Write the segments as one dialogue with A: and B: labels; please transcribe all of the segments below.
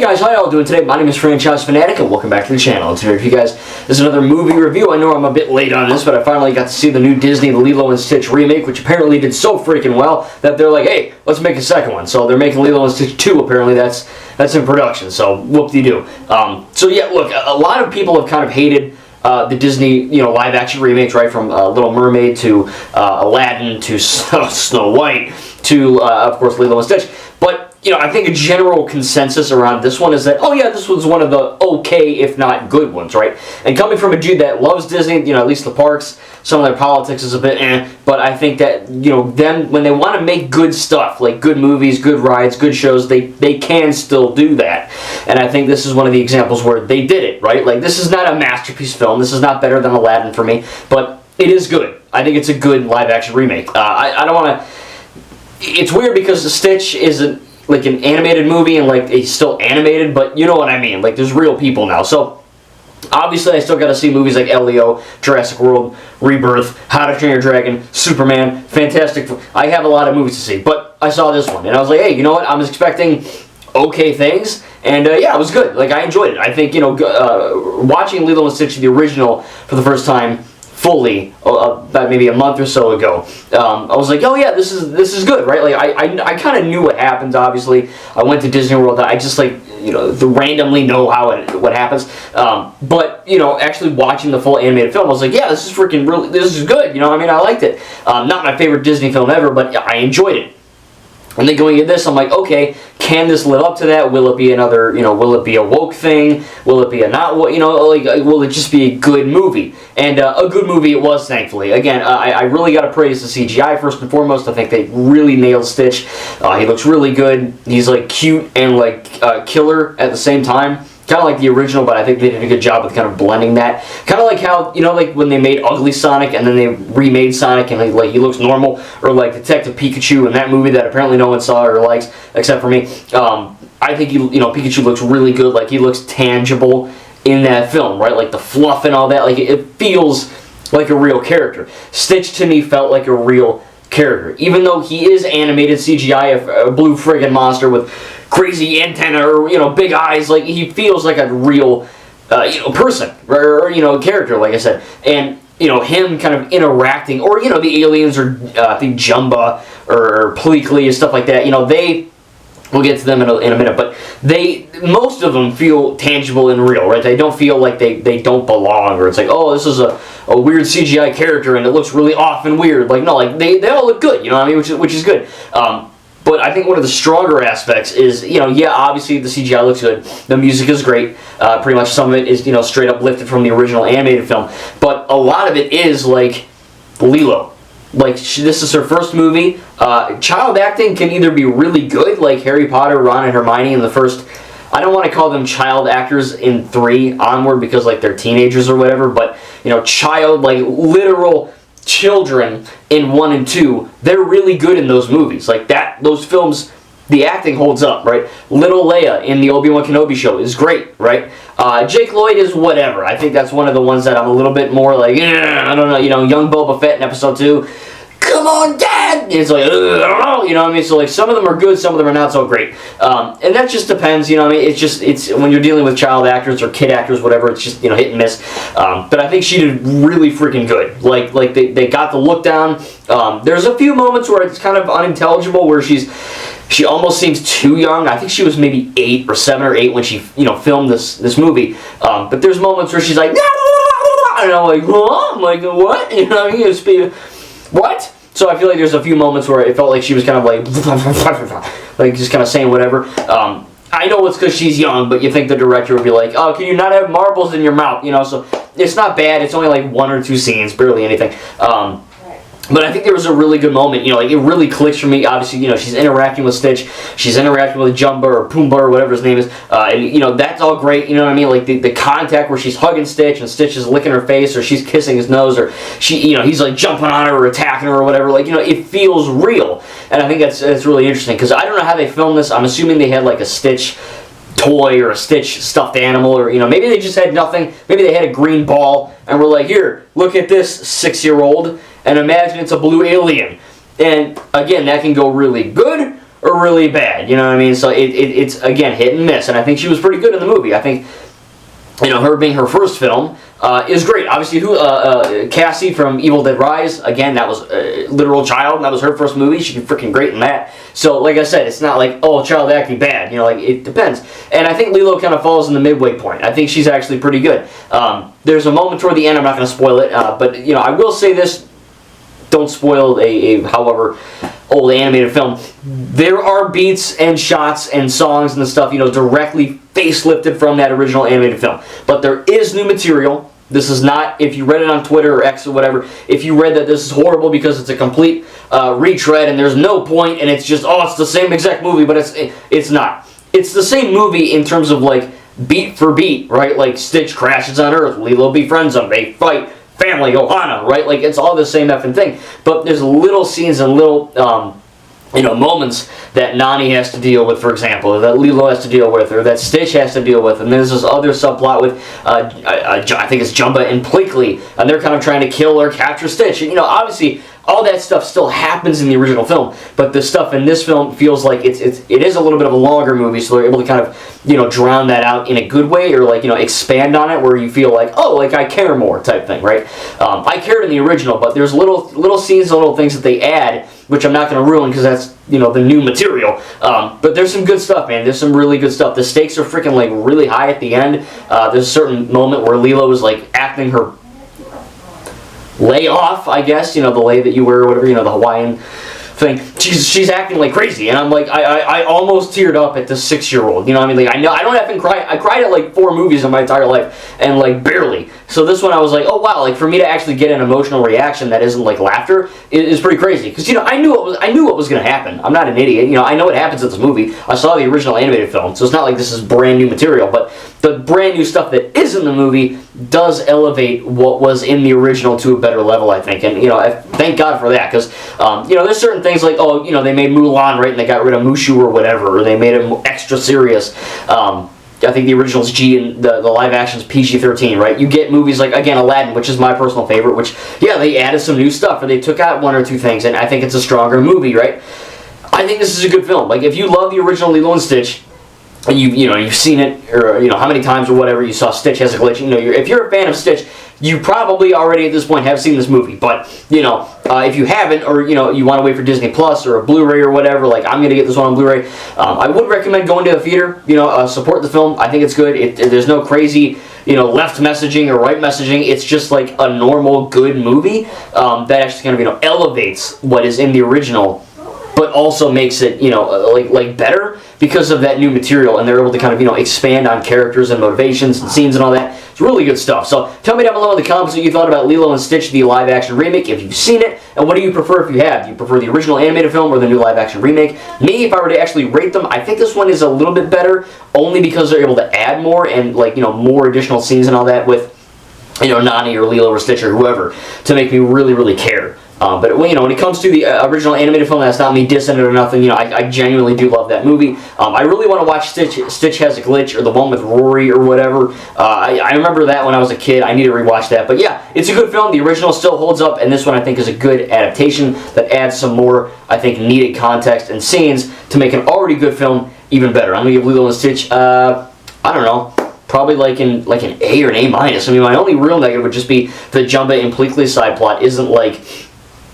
A: Hey guys, how y'all doing today? My name is Franchise Fanatic and welcome back to the channel. Today for you guys, this is another movie review. I know I'm a bit late on this, but I finally got to see the new Disney Lilo and Stitch remake, which apparently did so freaking well that they're like, hey, let's make a second one. So they're making Lilo and Stitch 2, apparently that's in production, so whoop-de-doo. So yeah, look, a lot of people have kind of hated the Disney, live action remakes, right, from Little Mermaid to Aladdin to Snow White to, of course, Lilo and Stitch. But I think a general consensus around this one is that, oh yeah, this was one of the okay, if not good ones, right? And coming from a dude that loves Disney, at least the parks, some of their politics is a bit but I think that, them, when they want to make good stuff, like good movies, good rides, good shows, they can still do that. And I think this is one of the examples where they did it, right? Like, this is not a masterpiece film. This is not better than Aladdin for me, but it is good. I think it's a good live-action remake. I don't want to... It's weird because the Stitch isn't like an animated movie and like it's still animated, but you know what I mean. Like, there's real people now. So obviously I still got to see movies like Leo, Jurassic World, Rebirth, How to Train Your Dragon, Superman, Fantastic. I have a lot of movies to see, but I saw this one and I was like, hey, you know what? I was expecting okay things, and yeah, it was good. Like, I enjoyed it. I think watching Lilo and Stitch, the original, for the first time fully about maybe a month or so ago, I was like, oh yeah, this is good, right? Like, I kind of knew what happens. Obviously, I went to Disney World. I just randomly know what happens. But actually watching the full animated film, I was like, yeah, this is good. I liked it. Not my favorite Disney film ever, but I enjoyed it. And then going into this, I'm like, okay, can this live up to that? Will it be another, will it be a woke thing? Will it be a not, will it just be a good movie? And a good movie it was, thankfully. Again, I really got to praise the CGI first and foremost. I think they really nailed Stitch. He looks really good. He's like cute and like killer at the same time. Kind of like the original, but I think they did a good job with kind of blending that. Kind of like how, like when they made Ugly Sonic and then they remade Sonic and he looks normal, or like Detective Pikachu in that movie that apparently no one saw or likes except for me. I think Pikachu looks really good. Like, he looks tangible in that film, right? Like the fluff and all that. Like, it feels like a real character. Stitch to me felt like a real character, even though he is animated CGI, a blue friggin' monster with crazy antenna or big eyes. Like, he feels like a real person or character, like I said. And him kind of interacting, or the aliens, or I think Jumba or Pleakley and stuff like that, we'll get to them in a minute, but most of them feel tangible and real, right? They don't feel like they don't belong, or it's like, oh, this is a weird CGI character and it looks really off and weird. Like, no, like they all look good, which is good. But I think one of the stronger aspects is, yeah, obviously the CGI looks good. The music is great. Pretty much some of it is, straight up lifted from the original animated film. But a lot of it is like Lilo. Like, this is her first movie. Child acting can either be really good, like Harry Potter, Ron, and Hermione in the first... I don't want to call them child actors in 3 onward because, like, they're teenagers or whatever, but, child, like, literal children in 1 and 2, they're really good in those movies. Like, those films, the acting holds up, right? Little Leia in the Obi-Wan Kenobi show is great, right? Jake Lloyd is whatever. I think that's one of the ones that I'm a little bit more like, I don't know, young Boba Fett in episode 2. Come on, Dad! And it's like, I don't know, So, like, some of them are good, some of them are not so great. And that just depends, it's when you're dealing with child actors or kid actors, whatever, it's just, hit and miss. But I think she did really freaking good. Like they got the look down. There's a few moments where it's kind of unintelligible, where she almost seems too young. I think she was maybe 7 or 8 when she, filmed this movie. But there's moments where she's like, and I'm like, huh? I'm like, what? What? So I feel like there's a few moments where it felt like she was kind of like just kind of saying whatever. I know it's because she's young, but you think the director would be like, oh, can you not have marbles in your mouth? So it's not bad. It's only like 1 or 2 scenes, barely anything. But I think there was a really good moment, like, it really clicks for me. Obviously, she's interacting with Stitch, she's interacting with Jumba or Pumbaa or whatever his name is, and, that's all great, Like, the contact where she's hugging Stitch and Stitch is licking her face, or she's kissing his nose, or he's, like, jumping on her or attacking her or whatever, like, it feels real. And I think that's really interesting, because I don't know how they filmed this. I'm assuming they had, like, a Stitch toy or a Stitch stuffed animal, or maybe they just had nothing. Maybe they had a green ball and were like, here, look at this 6-year-old, and imagine it's a blue alien. And again, that can go really good or really bad. You know what I mean? So it's again hit and miss, and I think she was pretty good in the movie. I think, you know, her being her first film is great. Obviously, Cassie from Evil Dead Rise, again, that was a literal child, and that was her first movie. She did freaking great in that. So, like I said, it's not like, oh, child acting bad. You know, like, it depends. And I think Lilo kind of falls in the midway point. I think she's actually pretty good. There's a moment toward the end, I'm not going to spoil it, but, you know, I will say this, don't spoil a however old animated film. There are beats and shots and songs and stuff, you know, directly facelifted from that original animated film. But there is new material. This is not, if you read it on Twitter or X or whatever, if you read that this is horrible because it's a complete retread and there's no point and it's just, oh, it's the same exact movie, but it's not. It's the same movie in terms of, like, beat for beat, right? Like, Stitch crashes on Earth, Lilo befriends him, they fight, family, Ohana, right? Like, it's all the same effing thing. But there's little scenes and little, you know, moments that Nani has to deal with, for example, or that Lilo has to deal with, or that Stitch has to deal with. And there's this other subplot with, I think it's Jumba and Pleakley, and they're kind of trying to kill or capture Stitch. You know, obviously, all that stuff still happens in the original film, but the stuff in this film feels like it is a little bit of a longer movie, so they're able to kind of, you know, drown that out in a good way, or, like, you know, expand on it where you feel like, oh, like, I care more type thing, right? I cared in the original, but there's little scenes and little things that they add, which I'm not going to ruin because that's, you know, the new material. But there's some good stuff, man. There's some really good stuff. The stakes are freaking, like, really high at the end. There's a certain moment where Lilo is, like, acting her lay off, I guess, you know, the lei that you wear or whatever, you know, the Hawaiian thing. She's acting like crazy, and I'm like, I almost teared up at the 6-year-old. You know what I mean? Like, I know I don't have to cry. I cried at like 4 movies in my entire life, and like barely. So this one I was like, oh wow, like for me to actually get an emotional reaction that isn't like laughter is pretty crazy. Because, you know, I knew what was gonna happen. I'm not an idiot. You know, I know what happens in this movie. I saw the original animated film, so it's not like this is brand new material. But the brand new stuff that is in the movie does elevate what was in the original to a better level, I think. And, you know, thank God for that, because, you know, there's certain things like, oh, you know, they made Mulan, right, and they got rid of Mushu or whatever, or they made it extra serious. I think the original's G and the live action's PG-13, right? You get movies like, again, Aladdin, which is my personal favorite, which, yeah, they added some new stuff, or they took out 1 or 2 things, and I think it's a stronger movie, right? I think this is a good film. Like, if you love the original Lilo and Stitch, and you've seen it, or, you know, how many times or whatever you saw Stitch Has a Glitch, you know, if you're a fan of Stitch, you probably already at this point have seen this movie. But, you know, if you haven't, or, you know, you want to wait for Disney Plus or a Blu-ray or whatever, like, I'm going to get this one on Blu-ray, I would recommend going to the theater, you know, support the film. I think it's good. There's no crazy, you know, left messaging or right messaging. It's just like a normal, good movie that actually kind of, you know, elevates what is in the original, but also makes it, you know, like better because of that new material, and they're able to kind of, you know, expand on characters and motivations and scenes and all that. It's really good stuff. So tell me down below in the comments what you thought about Lilo and Stitch, the live-action remake, if you've seen it, and what do you prefer if you have? Do you prefer the original animated film or the new live-action remake? Me, if I were to actually rate them, I think this one is a little bit better, only because they're able to add more and, like, you know, more additional scenes and all that with, you know, Nani or Lilo or Stitch or whoever to make me really, really care. But, you know, when it comes to the original animated film, that's not me dissing it or nothing. You know, I genuinely do love that movie. I really want to watch Stitch Has a Glitch, or the one with Rory or whatever. I remember that when I was a kid. I need to rewatch that. But yeah, it's a good film. The original still holds up, and this one I think is a good adaptation that adds some more, I think, needed context and scenes to make an already good film even better. I'm going to give Lilo and Stitch, I don't know, probably like an A or an A minus. I mean, my only real negative would just be the Jumba and Pleakley side plot isn't like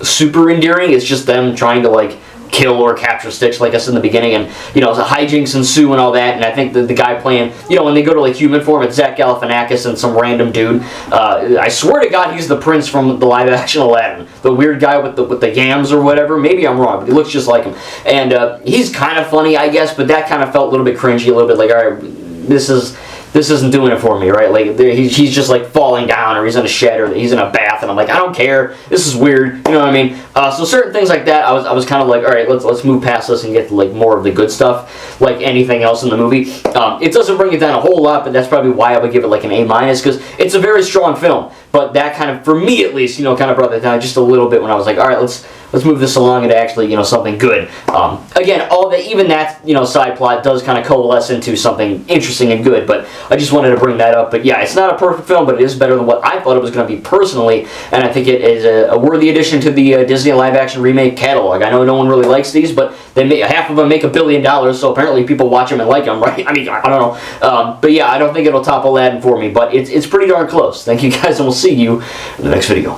A: super endearing. It's just them trying to like kill or capture Stitch, like I said in the beginning, and, you know, the hijinks ensue and all that. And I think the guy playing, you know, when they go to like human form, it's Zach Galifianakis and some random dude. I swear to God, he's the prince from the live action Aladdin, the weird guy with the yams or whatever. Maybe I'm wrong, but he looks just like him. And he's kind of funny, I guess, but that kind of felt a little bit cringy, a little bit like, all right, this isn't doing it for me, right? Like, he's just like falling down, or he's in a shed, or he's in a bath, and I'm like, I don't care. This is weird. You know what I mean? So certain things like that, I was kind of like, all right, let's move past this and get to like more of the good stuff, like anything else in the movie. It doesn't bring it down a whole lot, but that's probably why I would give it like an A minus, because it's a very strong film. But that kind of, for me at least, you know, kind of brought it down just a little bit when I was like, all right, let's let's move this along into actually, you know, something good. Again, even that, you know, side plot does kind of coalesce into something interesting and good, but I just wanted to bring that up. But yeah, it's not a perfect film, but it is better than what I thought it was going to be personally, and I think it is a worthy addition to the Disney live-action remake catalog. I know no one really likes these, but half of them make $1 billion, so apparently people watch them and like them, right? I mean, I don't know. But yeah, I don't think it'll top Aladdin for me, but it's pretty darn close. Thank you guys, and we'll see you in the next video.